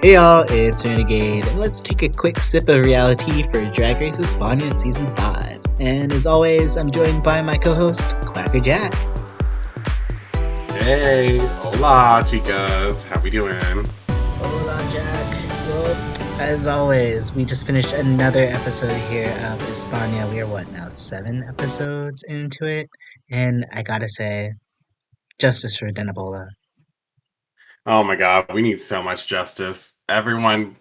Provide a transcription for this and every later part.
Hey y'all, it's Renegayde, and let's take a quick sip of Reali-Tea for Drag Race España Season 5. And as always, I'm joined by my co-host, QuackrrJack. Hey, hola, chicas. How we doing? Hola, Jack. Well, as always, we just finished another episode here of España. We are what now, 7 episodes into it? And I gotta say, justice for Denabola. Oh my God, we need so much justice. Everyone,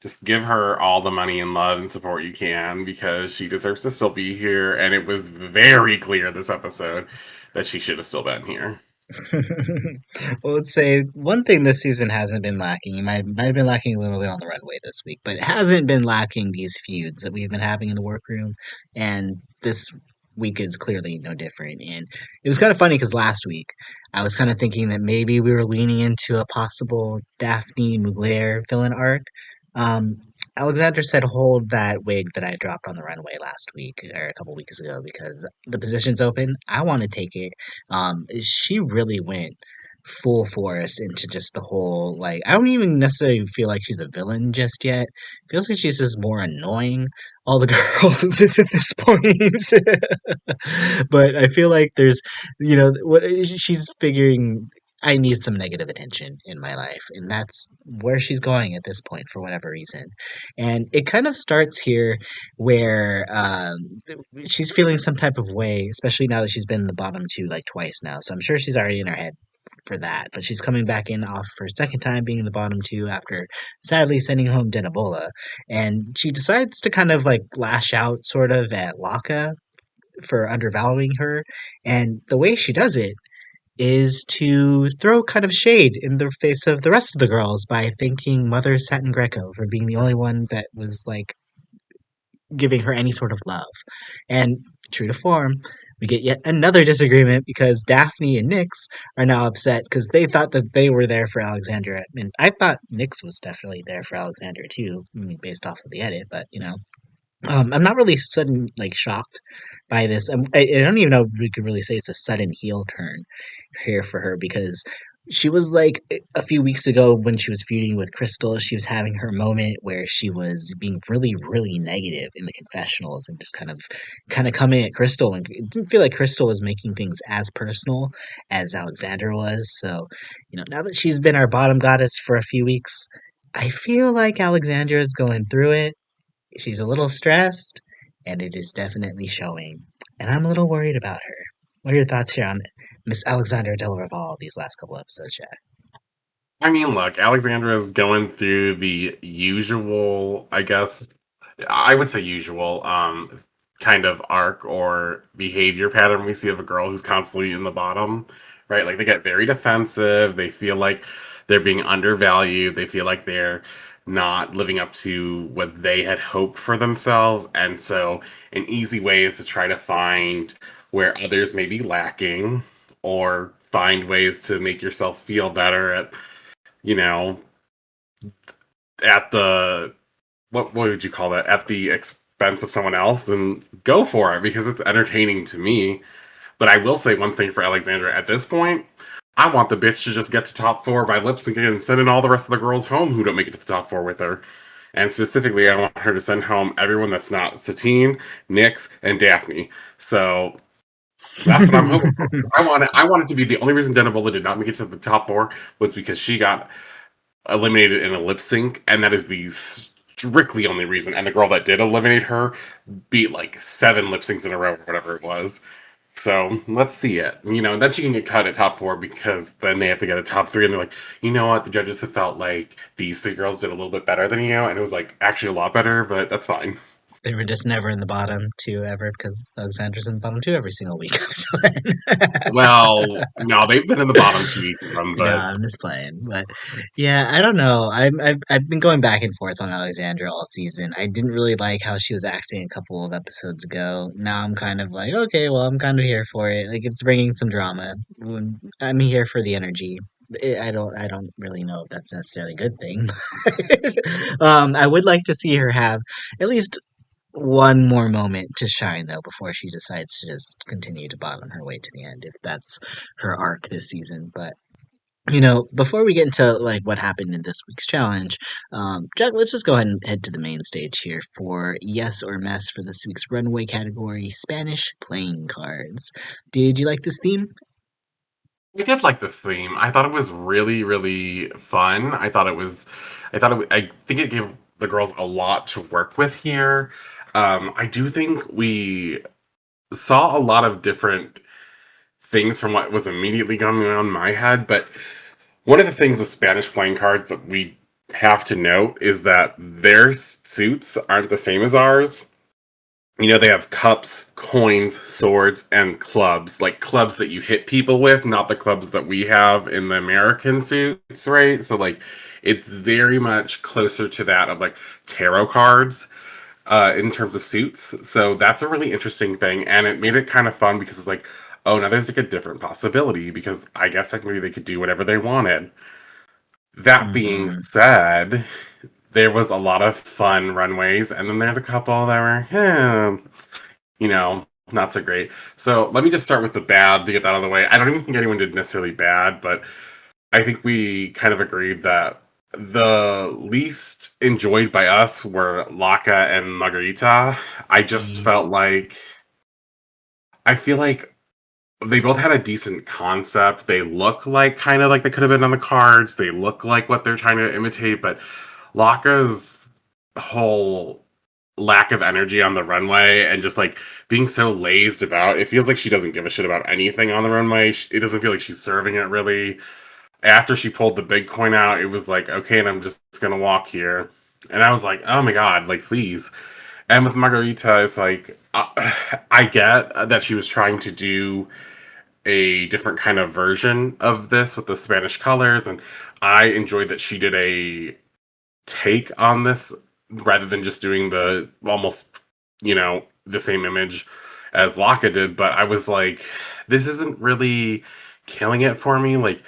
just give her all the money and love and support you can because she deserves to still be here. And it was very clear this episode that she should have still been here. Well, let's say one thing this season hasn't been lacking. You might have been lacking a little bit on the runway this week, but it hasn't been lacking these feuds that we've been having in the workroom. And this week is clearly no different. And it was kind of funny because last week I was kind of thinking that maybe we were leaning into a possible Daphne Mugler villain arc. Um, Alexandra said hold that wig that I dropped on the runway last week or a couple weeks ago because the position's open. I want to take it. She really went full force into just the whole like I don't even necessarily feel like she's a villain just yet. Feels like she's just more annoying all the girls at this point. But I feel like there's what she's figuring I need some negative attention in my life, and that's where she's going at this point for whatever reason. And it kind of starts here where she's feeling some type of way, especially now that she's been in the bottom two like twice now. So I'm sure she's already in her head for that. But she's coming back in off her second time being in the bottom two after sadly sending home Denabola. And she decides to kind of like lash out sort of at Laka for undervaluing her. And the way she does it is to throw kind of shade in the face of the rest of the girls by thanking Mother Satin Greco for being the only one that was like giving her any sort of love. And true to form, we get yet another disagreement because Daphne and Nyx are now upset because they thought that they were there for Alexandra. And I thought Nyx was definitely there for Alexandra too, I mean, based off of the edit, but you know. I'm not really sudden like shocked by this. I don't even know if we could really say it's a sudden heel turn here for her because she was like a few weeks ago when she was feuding with Crystal, she was having her moment where she was being really, really negative in the confessionals and just kind of coming at Crystal, and it didn't feel like Crystal was making things as personal as Alexandra was. So, now that she's been our bottom goddess for a few weeks, I feel like Alexandra is going through it. She's a little stressed, and it is definitely showing. And I'm a little worried about her. What are your thoughts here on Miss Alexandra del Raval these last couple episodes, Jack? I mean, look, Alexandra is going through the usual, I guess, I would say usual, kind of arc or behavior pattern we see of a girl who's constantly in the bottom, right? Like they get very defensive. They feel like they're being undervalued. They feel like they're not living up to what they had hoped for themselves. And so, an easy way is to try to find where others may be lacking or find ways to make yourself feel better you know, at the what would you call that? At the expense of someone else, and go for it because it's entertaining to me. But I will say one thing for Alexandra at this point. I want the bitch to just get to top four by lip syncing and sending all the rest of the girls home who don't make it to the top four with her. And specifically, I want her to send home everyone that's not Satine, Nyx, and Daphne. So that's what I'm hoping for. I want it to be the only reason Denebola did not make it to the top four was because she got eliminated in a lip sync, and that is the strictly only reason. And the girl that did eliminate her beat like 7 lip syncs in a row, or whatever it was. So let's see it. Then she can get cut at top four because then they have to get a top three, and they're like, you know what? The judges have felt like these 3 girls did a little bit better than you, and it was like actually a lot better, but that's fine. They were just never in the bottom two ever because Alexandra's in the bottom two every single week up till then. Well, no, they've been in the bottom two each of them, No, but I'm just playing. But yeah, I don't know. I've been going back and forth on Alexandra all season. I didn't really like how she was acting a couple of episodes ago. Now I'm kind of like, okay, well, I'm kind of here for it. Like it's bringing some drama. I'm here for the energy. I don't really know if that's necessarily a good thing. I would like to see her have at least one more moment to shine though before she decides to just continue to bottom her way to the end if that's her arc this season. But Before we get into like what happened in this week's challenge, Jack, let's just go ahead and head to the main stage here for yes or mess for this week's runway category, Spanish playing cards. Did you like this theme? I did like this theme. I thought it was really, really fun. I think it gave the girls a lot to work with here. I do think we saw a lot of different things from what was immediately going on in my head, but one of the things with Spanish playing cards that we have to note is that their suits aren't the same as ours. They have cups, coins, swords, and clubs. Like clubs that you hit people with, not the clubs that we have in the American suits, right? So, like, it's very much closer to that of like tarot cards in terms of suits. So, that's a really interesting thing. And it made it kind of fun because it's like, oh, now there's like a different possibility because I guess technically they could do whatever they wanted. That being Mm-hmm. said, there was a lot of fun runways, and then there's a couple that were, not so great. So let me just start with the bad to get that out of the way. I don't even think anyone did necessarily bad, but I think we kind of agreed that the least enjoyed by us were Laka and Margarita. I just felt Easy. like I feel like they both had a decent concept. They look like kind of like they could have been on the cards. They look like what they're trying to imitate, but Laka's whole lack of energy on the runway and just like being so lazed about, it feels like she doesn't give a shit about anything on the runway. It doesn't feel like she's serving it really. After she pulled the big coin out, it was like, okay, and I'm just gonna walk here. And I was like, oh my god, like please. And with Margarita, it's like, I get that she was trying to do a different kind of version of this with the Spanish colors, and I enjoyed that she did a take on this rather than just doing the almost, the same image as Laka did. But I was like, this isn't really killing it for me. Like,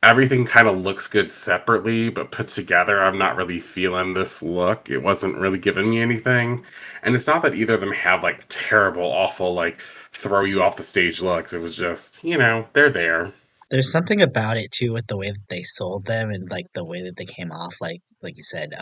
everything kind of looks good separately, but put together, I'm not really feeling this look. It wasn't really giving me anything. And it's not that either of them have like terrible, awful, like throw you off the stage looks. It was just, they're there. There's something about it too with the way that they sold them and like the way that they came off. Like you said,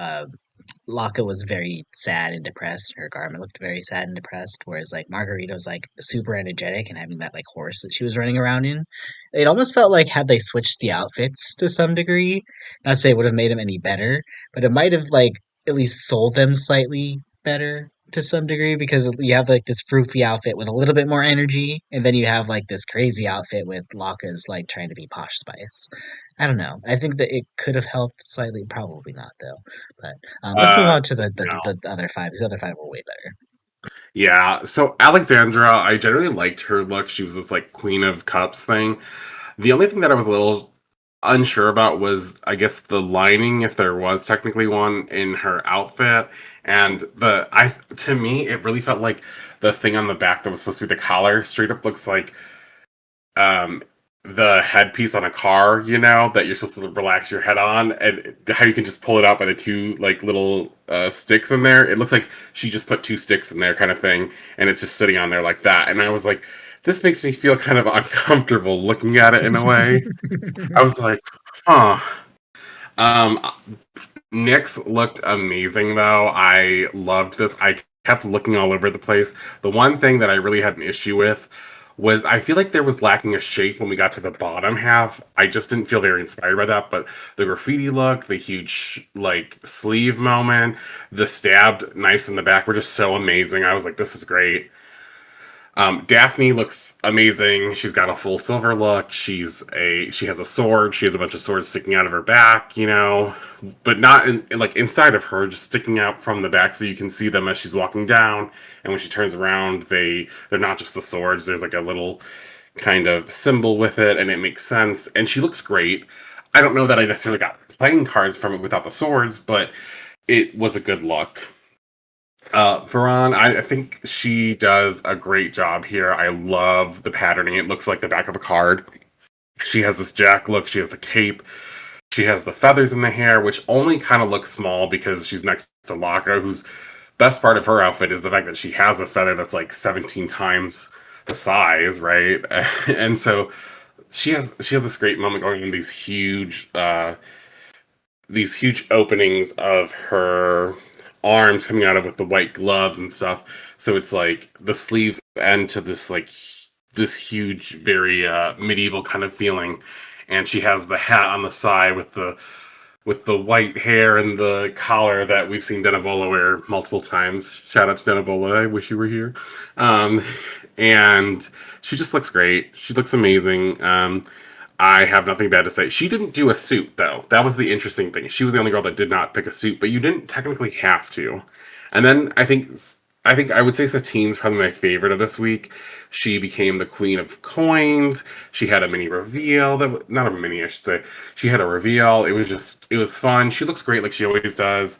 Laka was very sad and depressed. Her garment looked very sad and depressed, whereas like Margarita was like super energetic and having that like horse that she was running around in. It almost felt like had they switched the outfits to some degree, not to say it would have made them any better, but it might have like at least sold them slightly better to some degree because you have like this froofy outfit with a little bit more energy, and then you have like this crazy outfit with Laka's like trying to be Posh Spice. I don't know. I think that it could have helped slightly. Probably not though. But let's move Uh, on to no. the other five. Because the other five were way better. Yeah, so Alexandra, I generally liked her look. She was this like Queen of Cups thing. The only thing that I was a little unsure about was, I guess, the lining, if there was technically one in her outfit. And to me, it really felt like the thing on the back that was supposed to be the collar straight up looks like um the headpiece on a car, that you're supposed to relax your head on, and how you can just pull it out by the two like little sticks in there. It looks like she just put two sticks in there kind of thing, and it's just sitting on there like that. And I was like, this makes me feel kind of uncomfortable looking at it in a way. I was like, huh. Um, Nyx looked amazing though. I loved this. I kept looking all over the place. The one thing that I really had an issue with was I feel like there was lacking a shape when we got to the bottom half. I just didn't feel very inspired by that. But the graffiti look, the huge like sleeve moment, the stabbed nice in the back were just so amazing. I was like, this is great. Daphne looks amazing. She's got a full silver look. She has a sword. She has a bunch of swords sticking out of her back, but not like inside of her, just sticking out from the back, so you can see them as she's walking down. And when she turns around, they're not just the swords. There's like a little kind of symbol with it, and it makes sense. And she looks great. I don't know that I necessarily got playing cards from it without the swords, but it was a good look. Veron, I think she does a great job here. I love the patterning. It looks like the back of a card. She has this jack look. She has the cape. She has the feathers in the hair, which only kind of looks small because she's next to Laka, whose best part of her outfit is the fact that she has a feather that's like 17 times the size, right? And so she has this great moment going in these huge openings of her arms coming out of with the white gloves and stuff. So it's like the sleeves end to this huge, very medieval kind of feeling. And she has the hat on the side with the white hair and the collar that we've seen Denebola wear multiple times. Shout out to Denebola. I wish you were here. Um, and she just looks great. She looks amazing. I have nothing bad to say. She didn't do a suit though. That was the interesting thing. She was the only girl that did not pick a suit, but you didn't technically have to. And then I think I would say Satine's probably my favorite of this week. She became the queen of coins. She had a mini reveal not a mini, I should say. She had a reveal. It was fun. She looks great like she always does.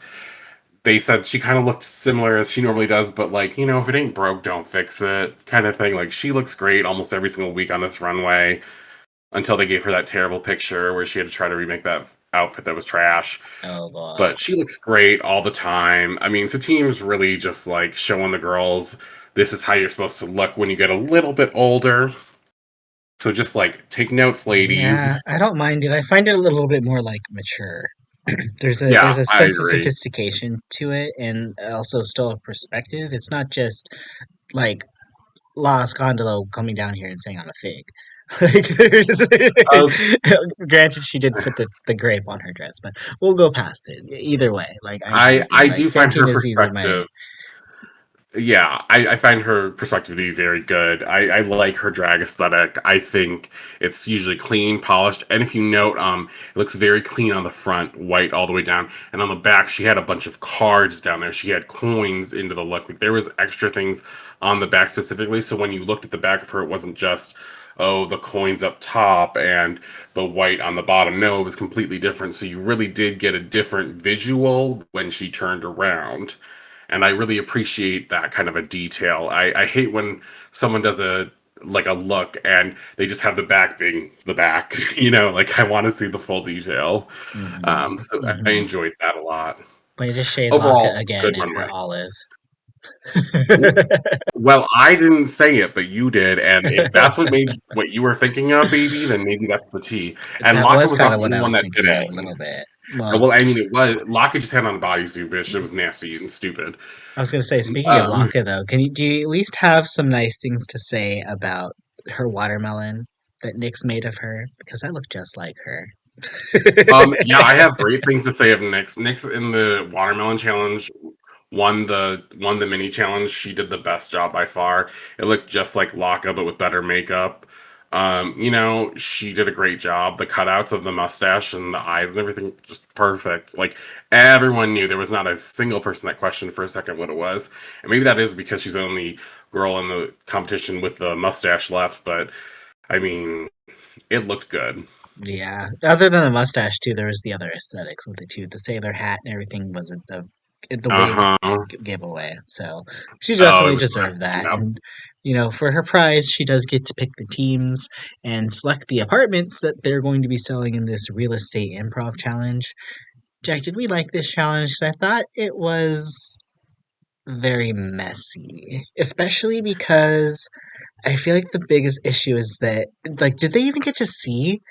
They said she kind of looked similar as she normally does, but like, if it ain't broke, don't fix it kind of thing. Like she looks great almost every single week on this runway until they gave her that terrible picture where she had to try to remake that outfit that was trash. Oh God. But she looks great all the time. I mean, Satine's really just like showing the girls this is how you're supposed to look when you get a little bit older. So just like take notes, ladies. Yeah, I don't mind it. I find it a little bit more like mature. There's Yeah, a I sense of agree. sophistication to it, and also still a perspective. It's not just like La Scandalo coming down here and saying I'm a fig. Like, Oh, granted, she did put the grape on her dress, but we'll go past it. Either way, like I do agree. I Like do find her Santina's these are my perspective. Yeah, I find her perspective to be very good. I like her drag aesthetic. I think it's usually clean, polished, and if you note, it looks very clean on the front, white all the way down, and on the back, she had a bunch of cards down there. She had coins into the look. Like there was extra things on the back specifically. So when you looked at the back of her, it wasn't just the coins up top and the white on the bottom. No, it was completely different. So you really did get a different visual when she turned around, and I really appreciate that kind of a detail. I hate when someone does a look and they just have the back being the back. Like I want to see the full detail. hmm So I hmm enjoyed that a lot. Way to shade Laka Overall, again good in her runway. olive. Well, I didn't say it, but you did, and if that's what you were thinking of, baby, then maybe that's the tea. And That Laka was was kind not of the what only I one was that did thinking of it. a little bit. Well, Well, I mean, it was Laka just had on a bodysuit, bitch. It was nasty and stupid. I was gonna say, speaking of Um, Laka though, do you at least have some nice things to say about her watermelon that Nyx made of her? Because I look just like her. yeah, I have great things to say of Nyx. Nyx in the watermelon challenge won the mini challenge. She did the best job by far. It looked just like Laka, but with better makeup. She did a great job. The cutouts of the mustache and the eyes and everything just perfect. Like everyone knew there was not a single person that questioned for a second what it was. And maybe that is because she's the only girl in the competition with the mustache left, but I mean, it looked good. Yeah. Other than the mustache too, there was the other aesthetics with it too. The sailor hat and everything was the wig Uh-huh. giveaway. So she Oh, it definitely was deserved messy. that. Yeah. And for her prize, she does get to pick the teams and select the apartments that they're going to be selling in this real estate improv challenge. Jack, did we like this challenge? 'Cause I thought it was very messy, especially because I feel like the biggest issue is that, like, did they even get to see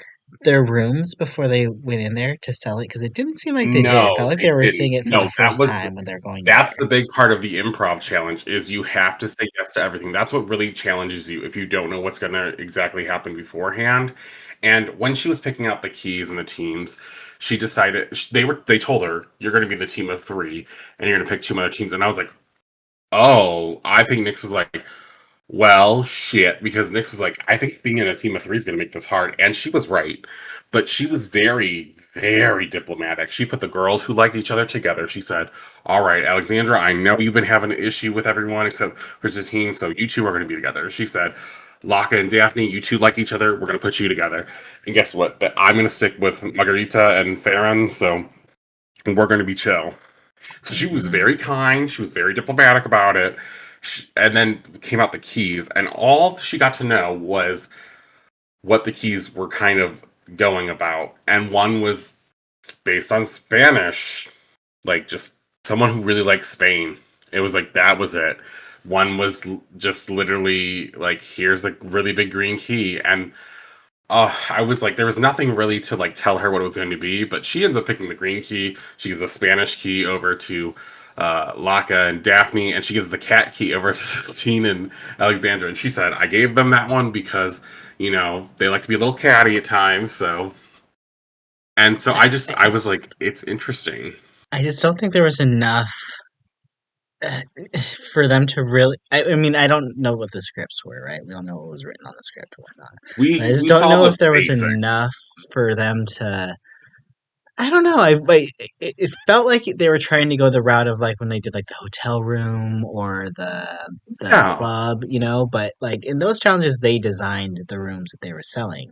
their rooms before they went in there to sell it? Because it didn't seem like they did. It felt No, like they they were didn't. seeing it for the No, first time when they're going in that's there. the big part of the improv challenge is you have to say yes to everything. That's what really challenges you if you don't know what's going to exactly happen beforehand. And when she was picking out the keys and the teams, she decided they told her you're going to be the team of 3 and you're going to pick 2 other teams, and I was like, "Oh, I think Nick's was like, well, shit," because Nyx was like, I think being in a team of 3 is going to make this hard. And she was right. But she was very, very diplomatic. She put the girls who liked each other together. She said, all right, Alexandra, I know you've been having an issue with everyone except for Justine, so you two are going to be together. She said, Laka and Daphne, you two like each other. We're going to put you together. And guess what? That I'm going to stick with Margarita and Farron, so we're going to be chill. So she was hmm very kind. She was very diplomatic about it. And then came out the keys, and all she got to know was what the keys were kind of going about. And one was based on Spanish, like just someone who really likes Spain. It was like that was it. One was just literally like, here's a really big green key. And I was like, there was nothing really to like tell her what it was going to be, but she ends up picking the green key. She gives the Spanish key over to Laka and Daphne, and she gives the cat key over to Satine and Alexandra. And she said, I gave them that one because, they like to be a little catty at times. So, and so I, I was it's, like, it's interesting. I just don't think there was enough uh, for them to really. I mean, I don't know what the scripts were, right? We don't know what was written on the script or whatnot. But I just We don't saw know if the there was basic. enough for them to. I don't know. I like it felt like they were trying to go the route of like when they did like the hotel room or the Yeah. club, but like in those challenges they designed the rooms that they were selling.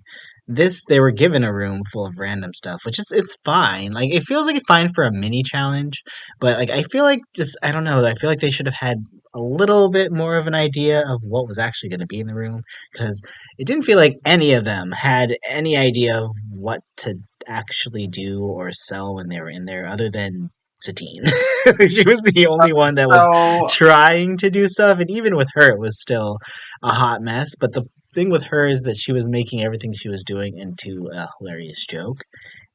This they were given a room full of random stuff, which is it's fine. Like it feels like it's fine for a mini challenge, but like I feel like just I don't know, I feel like they should have had a little bit more of an idea of what was actually going to be in the room because it didn't feel like any of them had any idea of what to actually do or sell when they were in there other than Satine. She was the only one that was So trying to do stuff, and even with her, it was still a hot mess. But the thing with her is that she was making everything she was doing into a hilarious joke.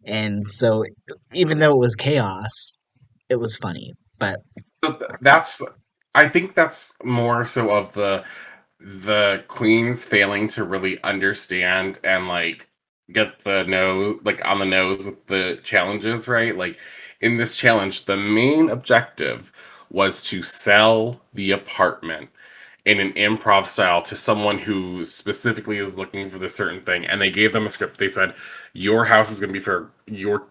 And so, even though it was chaos, it was funny. But that's, I think that's more so of the queens failing to really understand and like get the nose like on the nose with the challenges, right? Like in this challenge, the main objective was to sell the apartment in an improv style to someone who specifically is looking for this certain thing, and they gave them a script. They said your house is going to be for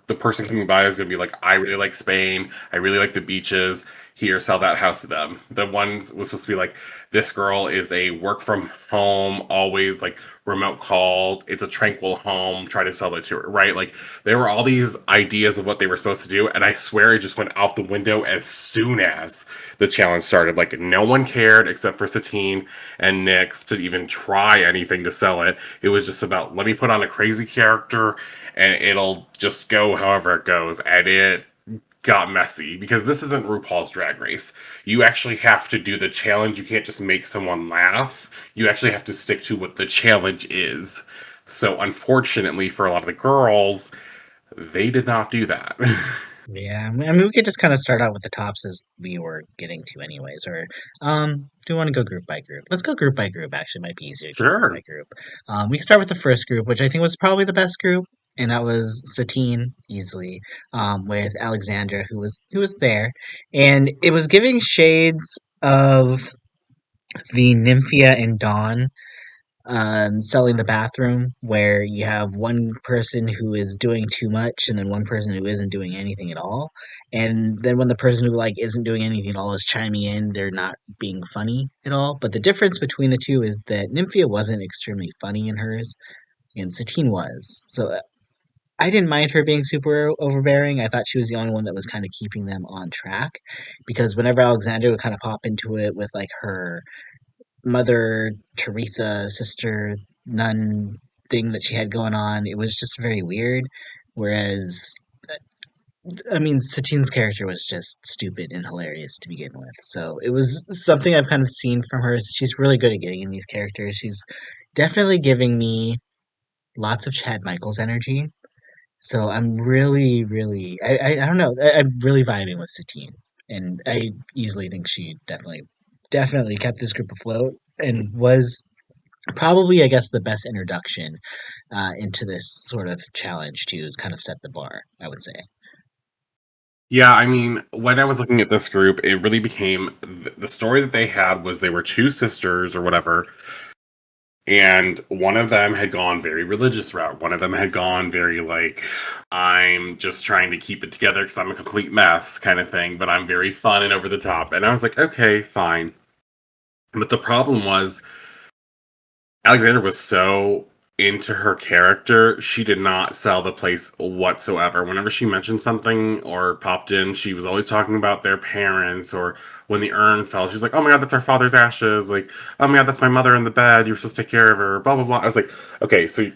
the person coming by is going to be like, I really like Spain, I really like the beaches, here, sell that house to them. The ones was supposed to be like, this girl is a work from home, always like remote called, it's a tranquil home, try to sell it to her, right? Like there were all these ideas of what they were supposed to do, and I swear it just went out the window as soon as the challenge started. Like no one cared except for Satine and Nyx to even try anything to sell it. It was just about, let me put on a crazy character and it'll just go however it goes. And it got messy because this isn't RuPaul's Drag Race. You actually have to do the challenge. You can't just make someone laugh. You actually have to stick to what the challenge is. So unfortunately for a lot of the girls, they did not do that. yeah, I mean, we could just kind of start out with the tops as we were getting to, anyways. Or, do you want to go group by group? Let's go group by group. Actually, might be easier to go group by Sure. group. We can start with the first group, which I think was probably the best group, and that was Satine easily, with Alexandra, who was there, and it was giving shades of the Nymphia and Dawn selling the bathroom, where you have one person who is doing too much and then one person who isn't doing anything at all. And then when the person who like isn't doing anything at all is chiming in, they're not being funny at all. But the difference between the two is that Nymphia wasn't extremely funny in hers, and Satine was. So I didn't mind her being super overbearing. I thought she was the only one that was kind of keeping them on track, because whenever Alexandra would kind of pop into it with like her Mother Teresa sister nun thing that she had going on, it was just very weird. Whereas, I mean, Satine's character was just stupid and hilarious to begin with. So it was something I've kind of seen from her. She's really good at getting in these characters. She's definitely giving me lots of Chad Michaels energy. So I'm really, really, I don't know, I'm really vibing with Satine, and I easily think she definitely kept this group afloat and was probably, I guess, the best introduction into this sort of challenge to kind of set the bar, I would say. Yeah, I mean, when I was looking at this group, it really became the story that they had was they were two sisters or whatever, and one of them had gone very religious route. One of them had gone very like, I'm just trying to keep it together because I'm a complete mess kind of thing, but I'm very fun and over the top. And I was like, okay, fine. But the problem was Alexander was so into her character, she did not sell the place whatsoever. Whenever she mentioned something or popped in, she was always talking about their parents, or when the urn fell, she's like, oh my god, that's our father's ashes. Like, oh my god, that's my mother in the bed. You're supposed to take care of her, blah, blah, blah. I was like, okay, so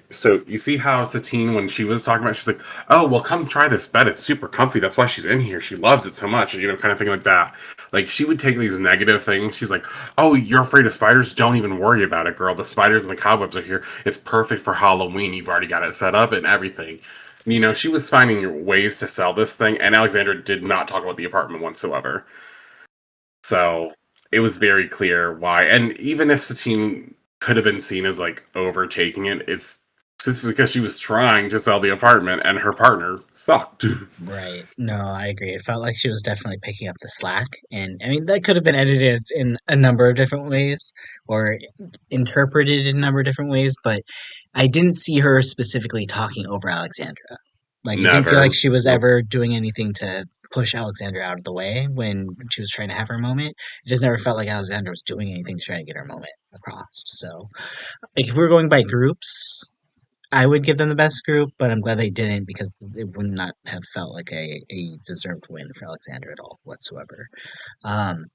you see how Satine, when she was talking about it, she's like, oh, well, come try this bed. It's super comfy. That's why she's in here. She loves it so much, kind of thing like that. Like, she would take these negative things. She's like, oh, you're afraid of spiders? Don't even worry about it, girl. The spiders and the cobwebs are here. It's perfect perfect for Halloween. You've already got it set up and everything. She was finding ways to sell this thing, and Alexandra did not talk about the apartment whatsoever. So it was very clear why. And even if Satine could have been seen as like overtaking it, it's just because she was trying to sell the apartment and her partner sucked. Right. No, I agree. It felt like she was definitely picking up the slack. And I mean, that could have been edited in a number of different ways or interpreted in a number of different ways, but I didn't see her specifically talking over Alexandra. Like, it didn't feel like Never. she was Nope. ever doing anything to push Alexandra out of the way when she was trying to have her moment. It just never felt like Alexandra was doing anything to try to get her moment across. So, like, if we were going by groups, I would give them the best group, but I'm glad they didn't because it would not have felt like a deserved win for Alexander at all whatsoever. Um,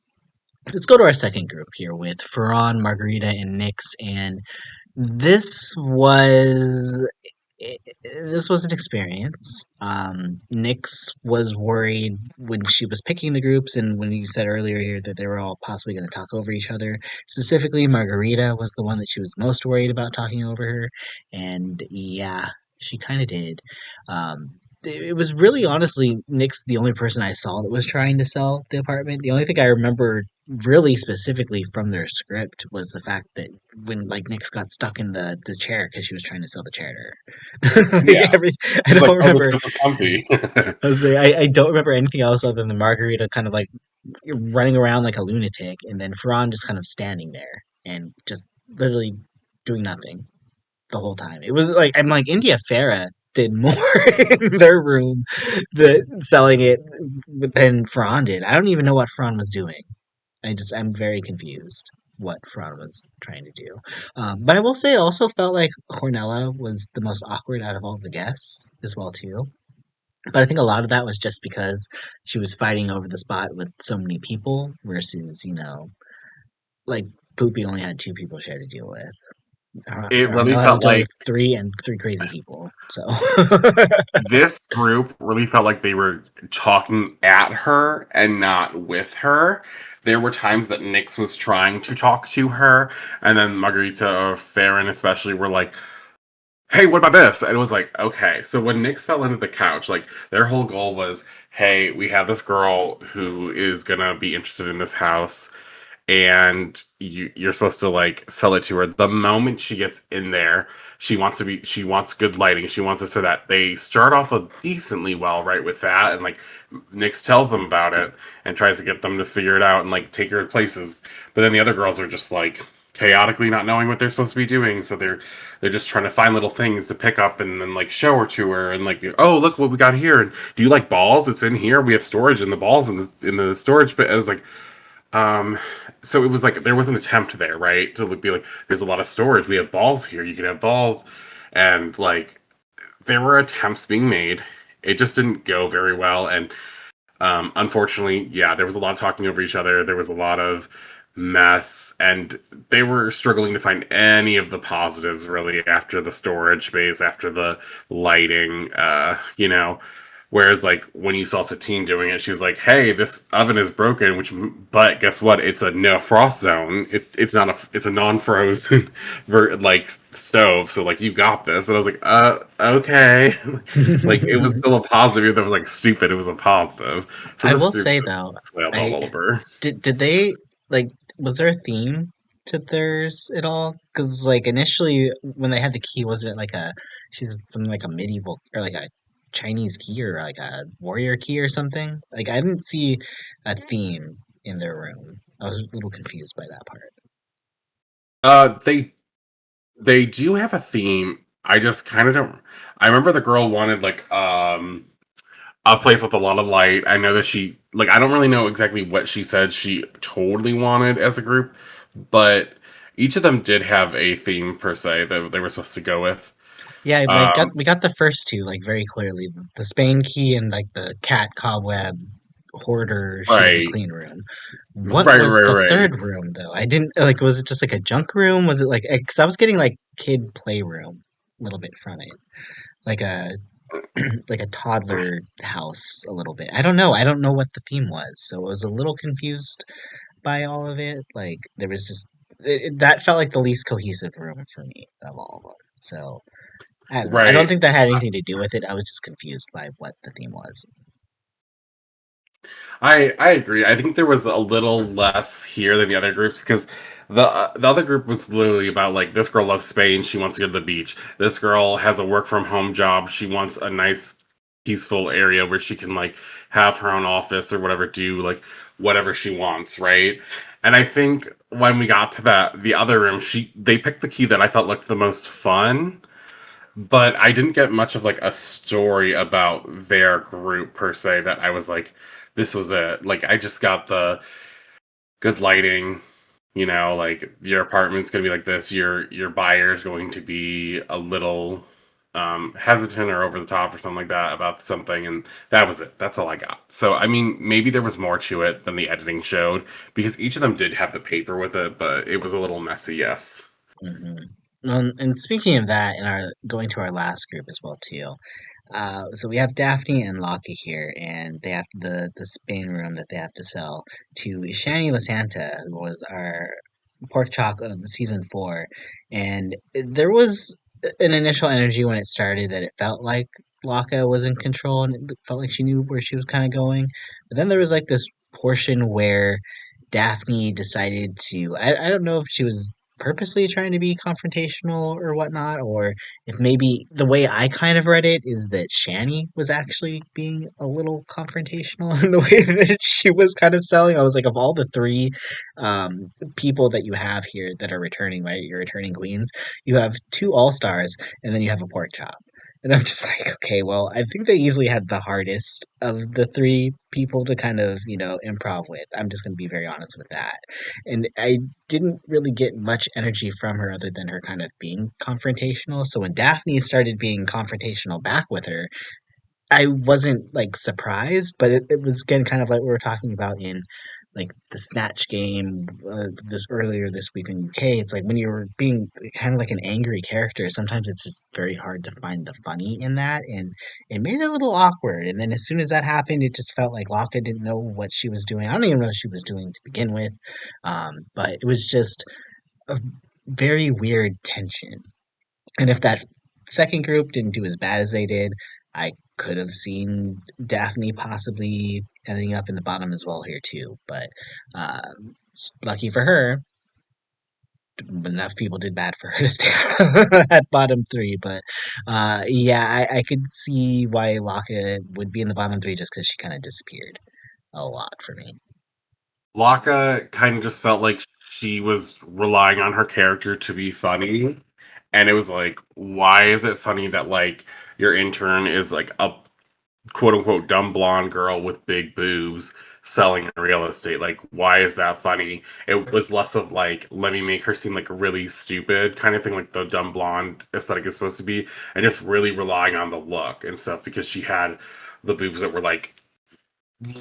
let's go to our second group here with Ferran, Margarita, and Nyx. And this was this was an experience. Nyx was worried when she was picking the groups, and when you said earlier here that they were all possibly going to talk over each other. Specifically, Margarita was the one that she was most worried about talking over her, and yeah, she kind of did. It was really honestly Nyx the only person I saw that was trying to sell the apartment. The only thing I remember really specifically from their script was the fact that when like Nyx got stuck in the chair because she was trying to sell the chair to her. Yeah. Like, I She's like, don't oh, this remember. stuff is comfy. I don't remember anything else other than Margarita kind of like running around like a lunatic, and then Ferran just kind of standing there and just literally doing nothing the whole time. It was like I'm like India Farah did more in their room that selling it than Ferran did. I don't even know what Ferran was doing. I'm very confused what Ferran was trying to do. But I will say it also felt like Cornella was the most awkward out of all the guests as well too. But I think a lot of that was just because she was fighting over the spot with so many people versus, like Poopy only had two people she had to deal with. It really Ornella had to felt deal like with three and three crazy people. So this group really felt like they were talking at her and not with her. There were times that Nyx was trying to talk to her, and then Margarita or Farron especially were like, hey, what about this? And it was like, okay. So when Nyx fell into the couch, like their whole goal was, hey, we have this girl who is gonna be interested in this house and you're supposed to like sell it to her. The moment she gets in there, she wants good lighting. She wants this or that. They start off a decently well, right, with that, and like Nyx tells them about it and tries to get them to figure it out and like take her places. But then the other girls are just like chaotically not knowing what they're supposed to be doing, so they're just trying to find little things to pick up and then like show her to her and like, oh, look what we got here, and do you like balls? It's in here. We have storage in the balls in the storage. But I was like, um, so it was like there was an attempt there, right? To be like, there's a lot of storage. We have balls here. You can have balls, and like there were attempts being made. It just didn't go very well, and unfortunately, yeah, there was a lot of talking over each other. There was a lot of mess, and they were struggling to find any of the positives really after the storage space, after the lighting. Whereas, like, when you saw Satine doing it, she was like, "Hey, this oven is broken." But guess what? It's a no frost zone. It's a non-frozen, stove. So, like, you got this. And I was like, okay. Like, it was still a positive. That was like stupid. It was a positive. So I this will group say just though, flailed I all over. did they like was there a theme to theirs at all? Because like initially when they had the key, wasn't it like she's something like a medieval or like a Chinese key or like a warrior key or something? Like I didn't see a theme in their room. I was a little confused by that part. They do have a theme. I just kind of don't. I remember the girl wanted like a place with a lot of light. I know that she like I don't really know exactly what she said she totally wanted as a group, but each of them did have a theme per se that they were supposed to go with. Yeah, but Um, we got the first two like very clearly. The Spain key and like the cat cobweb hoarder she doesn't right, clean room. What right, was right, the right. third room though? I didn't like was it just like a junk room? Was it like cuz I was getting like kid playroom a little bit from it. Like a like a toddler house a little bit. I don't know. I don't know what the theme was. So I was a little confused by all of it. Like there was just that felt like the least cohesive room for me of all of them. So I don't know. I don't Right. think that had anything to do with it. I was just confused by what the theme was. I agree. I think there was a little less here than the other groups because the other group was literally about like this girl loves Spain, she wants to go to the beach. This girl has a work from home job, she wants a nice peaceful area where she can like have her own office or whatever, do like whatever she wants, right? And I think when we got to the other room, she they picked the key that I thought looked the most fun, but I didn't get much of like a story about their group per se that I was like, this was it. Like I just got the good lighting, like your apartment's gonna be like this, your buyer's going to be a little hesitant or over the top or something like that about something, and that was it. That's all I got. So I mean maybe there was more to it than the editing showed, because each of them did have the paper with it, but it was a little messy, yes. Hmm. And speaking of that, and our going to our last group as well too. So we have Daphne and Locke here, and they have the Spain room that they have to sell to Shani LaSanta, who was our pork chop of the season 4. And there was an initial energy when it started that it felt like Locke was in control, and it felt like she knew where she was kind of going. But then there was like this portion where Daphne decided to, I don't know if she was purposely trying to be confrontational or whatnot, or if maybe the way I kind of read it is that Shani was actually being a little confrontational in the way that she was kind of selling. I was like, of all the three people that you have here that are returning, right? Your returning queens, you have two all stars, and then you have a pork chop. And I'm just like, okay, well, I think they easily had the hardest of the three people to kind of, improv with. I'm just going to be very honest with that. And I didn't really get much energy from her other than her kind of being confrontational. So when Daphne started being confrontational back with her, I wasn't like surprised, but it was again kind of like we were talking about in like the Snatch game this earlier this week in UK. It's like when you're being kind of like an angry character, sometimes it's just very hard to find the funny in that, and it made it a little awkward. And then as soon as that happened, it just felt like Locke didn't know what she was doing. I don't even know what she was doing to begin with, but it was just a very weird tension. And if that second group didn't do as bad as they did, I could have seen Daphne possibly ending up in the bottom as well here too. But lucky for her, enough people did bad for her to stay at bottom 3. But yeah, I could see why Laka would be in the bottom 3 just because she kind of disappeared a lot for me. Laka kind of just felt like she was relying on her character to be funny. And it was like, why is it funny that like your intern is like a quote unquote dumb blonde girl with big boobs selling real estate? Like, why is that funny? It was less of like, let me make her seem like really stupid kind of thing, like the dumb blonde aesthetic is supposed to be, and just really relying on the look and stuff because she had the boobs that were like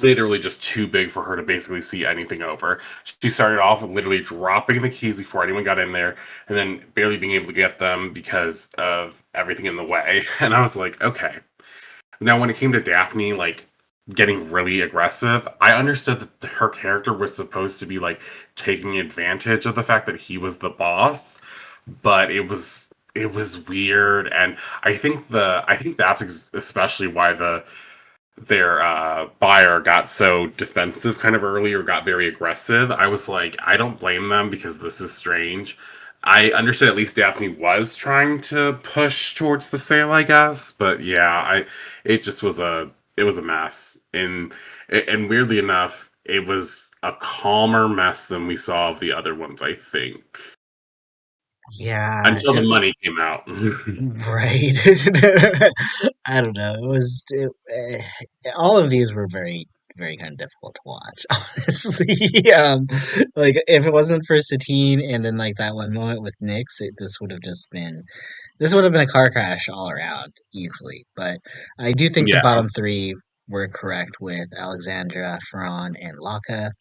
literally just too big for her to basically see anything over. She started off with literally dropping the keys before anyone got in there, and then barely being able to get them because of everything in the way. And I was like, okay. Now, when it came to Daphne, like getting really aggressive, I understood that her character was supposed to be like taking advantage of the fact that he was the boss, but it was weird, and I think that's especially why their buyer got so defensive kind of early or got very aggressive. I was like, I don't blame them because this is strange. I understood at least Daphne was trying to push towards the sale, I guess, but yeah, it just was a mess. And weirdly enough, it was a calmer mess than we saw of the other ones, I think. Yeah, Until the money came out. right. I don't know. All of these were very, very kind of difficult to watch, honestly. Like if it wasn't for Satine and then like that one moment with Nyx, this would have been a car crash all around easily. But I do think the Yeah. bottom 3 were correct with Alexandra, Ferran, and Laka.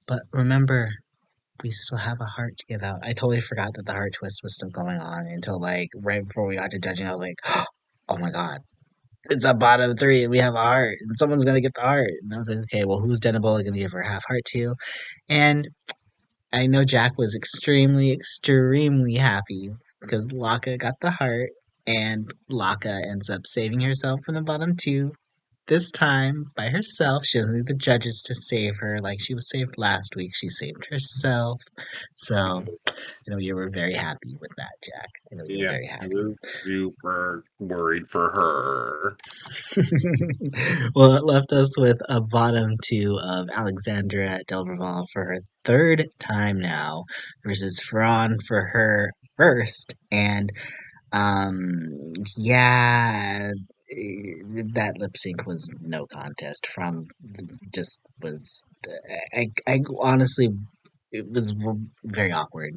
But remember, we still have a heart to give out. I totally forgot that the heart twist was still going on until like right before we got to judging. I was like, oh my god, it's a bottom 3 and we have a heart and someone's gonna get the heart. And I was like, okay, well, who's Denebola gonna give her half heart to? And I know Jack was extremely, extremely happy because Laka got the heart, and Laka ends up saving herself from the bottom two. This time by herself. She doesn't need the judges to save her like she was saved last week. She saved herself. So, you were very happy with that, Jack. I know you were Yeah, very I happy. was super worried for her. Well, it left us with a bottom two of Alexandra del Raval for her third time now versus Ferran for her first. And yeah, that lip sync was no contest. From just was, I honestly, it was very awkward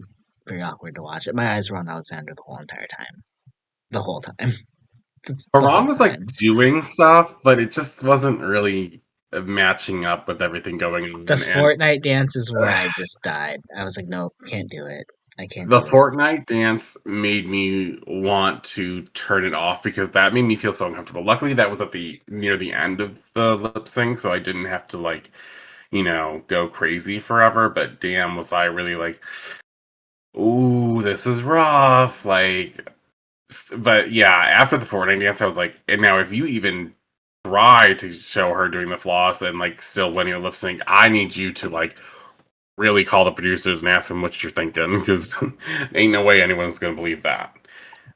to watch. My eyes were on Alexandra the whole entire time, the whole time, just the whole Haram was like time. doing stuff, but it just wasn't really matching up with everything going The on. And Fortnite dance is where I just died. I was like, nope, can't do it. I can't the do it. Fortnite dance made me want to turn it off because that made me feel so uncomfortable. Luckily, that was at the near the end of the lip sync, so I didn't have to like, go crazy forever. But damn, was I really like, ooh, this is rough. Like, but yeah, after the Fortnite dance, I was like, and now if you even try to show her doing the floss and like still winning a lip sync, I need you to like really call the producers and ask them what you're thinking because ain't no way anyone's gonna believe that.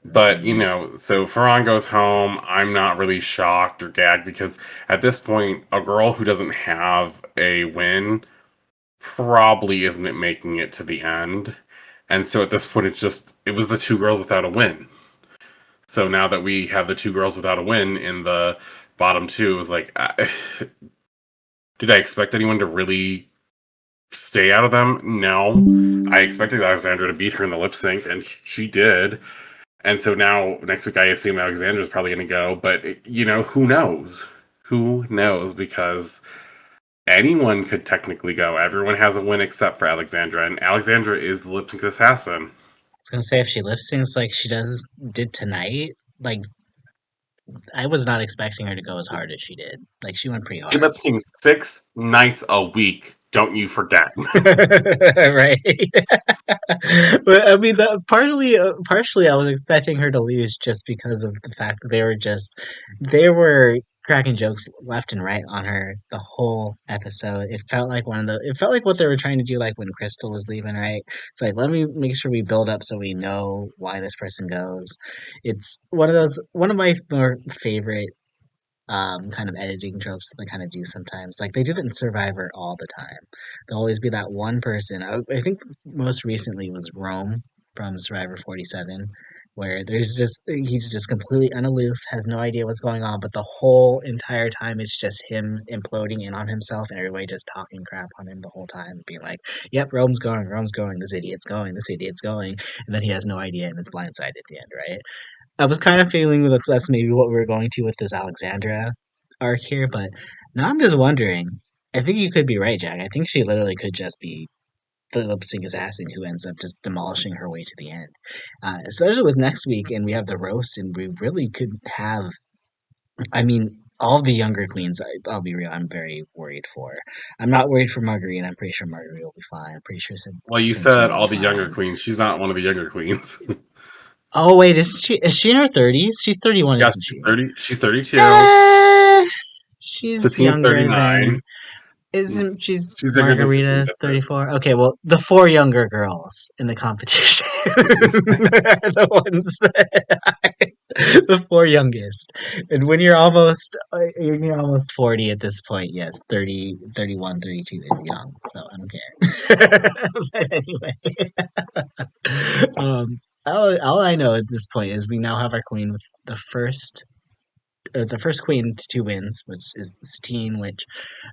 But Mhm. so Ferran goes home. I'm not really shocked or gagged because at this point, a girl who doesn't have a win probably isn't making it to the end. And so at this point, it was the two girls without a win. So now that we have the two girls without a win in the bottom two, it was like, did I expect anyone to really stay out of them? No. I expected Alexandra to beat her in the lip sync, and she did. And so now next week, I assume Alexandra's probably going to go. But who knows? Who knows? Because anyone could technically go. Everyone has a win except for Alexandra, and Alexandra is the lip sync assassin. I was gonna say if she lip syncs like she did tonight, like I was not expecting her to go as hard as she did. Like she went pretty She hard. lip syncs 6 nights a week. Don't you forget. Right. But I mean, partially, I was expecting her to lose just because of the fact that they were cracking jokes left and right on her the whole episode. It felt like what they were trying to do, like when Crystal was leaving, right? It's like, let me make sure we build up so we know why this person goes. It's one of my more favorite kind of editing tropes that they kind of do sometimes. Like they do that in Survivor all the time. There'll always be that one person. I think most recently was Rome from Survivor 47, where he's just completely unaloof, has no idea what's going on, but the whole entire time it's just him imploding in on himself and everybody just talking crap on him the whole time, being like, "Yep, Rome's going, this idiot's going," and then he has no idea and is blindsided at the end, right? I was kind of feeling that that's maybe what we are going to with this Alexandra arc here, but now I'm just wondering. I think you could be right, Jack. I think she literally could just be the lip sync assassin who ends up just demolishing her way to the end. Especially with next week, and we have the roast, and we really could have. I mean, all the younger queens. I'll be real. I'm very worried for. I'm not worried for Marguerite. I'm pretty sure Marguerite will be fine. I'm pretty sure Well, you Santine said will be all the younger fine. queens. She's not one of the younger queens. Oh wait, is she in her 30s? She's 31, Yeah, isn't she's she? 30. She's 32. Eh, she's Satine's younger 39. than isn't she's She's younger than Satine. Margarita's That's it. 34? Okay, well, the four younger girls in the competition are the ones the four youngest. And when you're almost 40 at this point, yes, 30, 31, 32 is young. So I don't care. But anyway, all I know at this point is we now have our queen with the first queen to two wins, which is Satine, which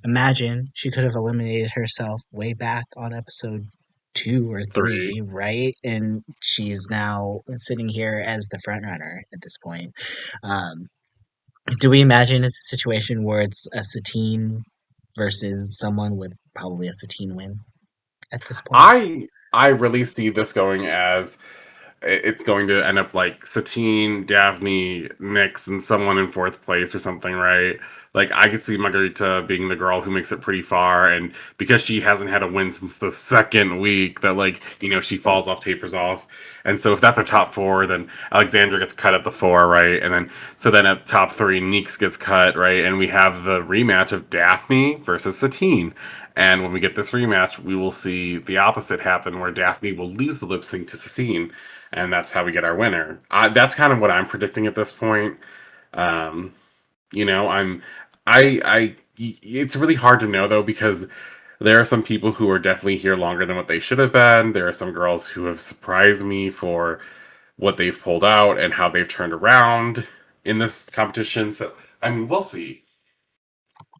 imagine she could have eliminated herself way back on episode two or 3. three, right? And she's now sitting here as the front runner at this point. Um, do we imagine it's a situation where it's a Satine versus someone with probably a Satine win at this point? I really see this going as it's going to end up like Satine, Daphne, Nyx, and someone in fourth place or something, right? Like I could see Margarita being the girl who makes it pretty far, and because she hasn't had a win since the second week, that like she falls off, tapers off, and so if that's our top four, then Alexandra gets cut at the four, right? And then so then at top three, Nyx gets cut, right? And we have the rematch of Daphne versus Satine. And when we get this rematch, we will see the opposite happen, where Daphne will lose the lip sync to Satine, and that's how we get our winner. That's kind of what I'm predicting at this point. Um, I'm, It's really hard to know though because there are some people who are definitely here longer than what they should have been. There are some girls who have surprised me for what they've pulled out and how they've turned around in this competition. So, I mean, we'll see.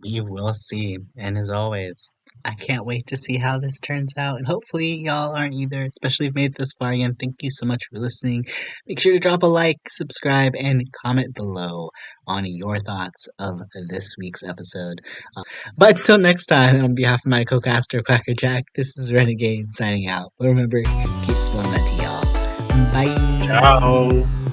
We will see. And as always, I can't wait to see how this turns out. And hopefully, y'all aren't either, especially if you've made it this far. Again, thank you so much for listening. Make sure to drop a like, subscribe, and comment below on your thoughts of this week's episode. But until next time, on behalf of my co caster, QuackrrJack, this is Renegade signing out. But remember, keep spilling that tea, y'all. Bye. Ciao.